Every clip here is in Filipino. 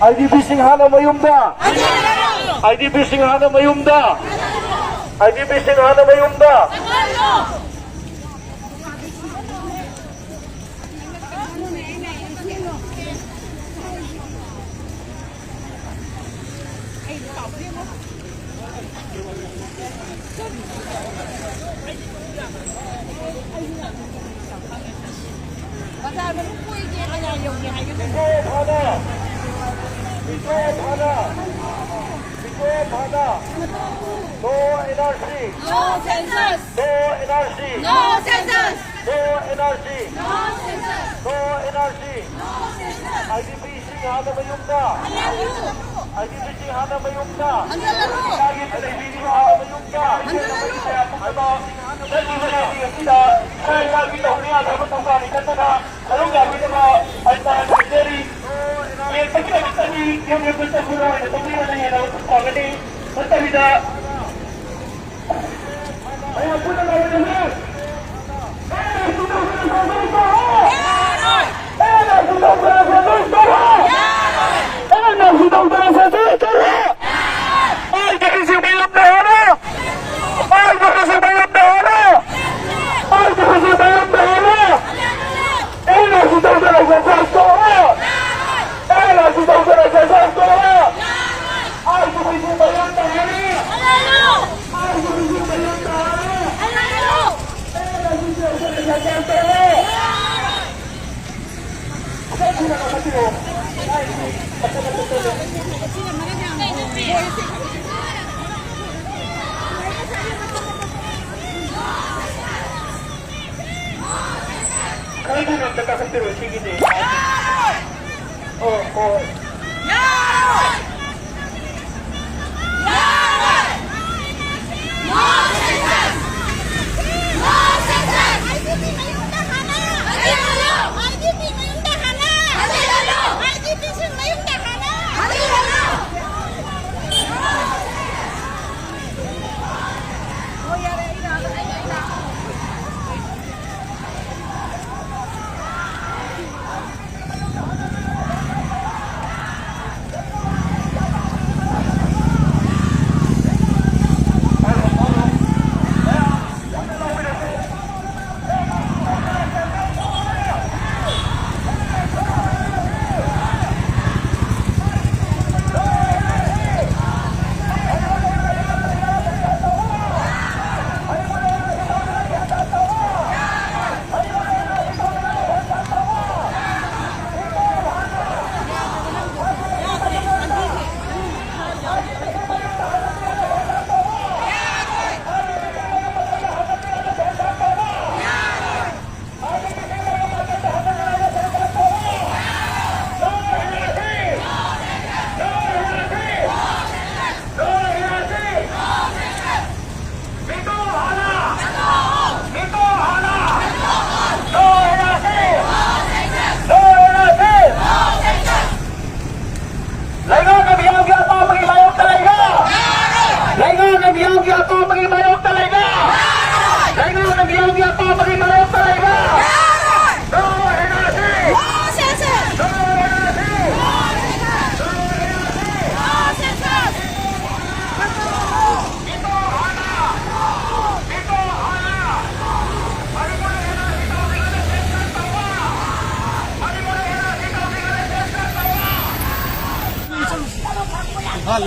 IDP Singhana Mayumda. IDP Singhana Mayumda. IDP Singhana Mayumda. No NRC. No census. No NRC. No census. No NRC. No census. No NRC. No census. IDP Singhana Mayumda. IDP Singhana Mayumda. IDP Singhana Mayumda. 한국은 딱딱대로 튀기지.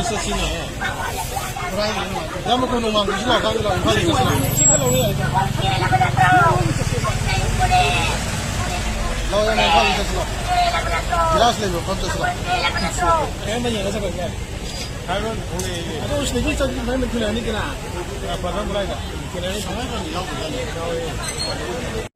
있어 지네. 야뭐 그놈 막 무시나 가지고 가지 있어. 찍으려고 해야 돼. 나와야 내 가지 있어. 기라스네 뭐 컨테스트. 애만 얘기해서 그래. 다른 오늘 아주 시대기 저기 하면 그냥 아니구나. 아, 바람 불어가. 그냥 상황은 이런 거잖아.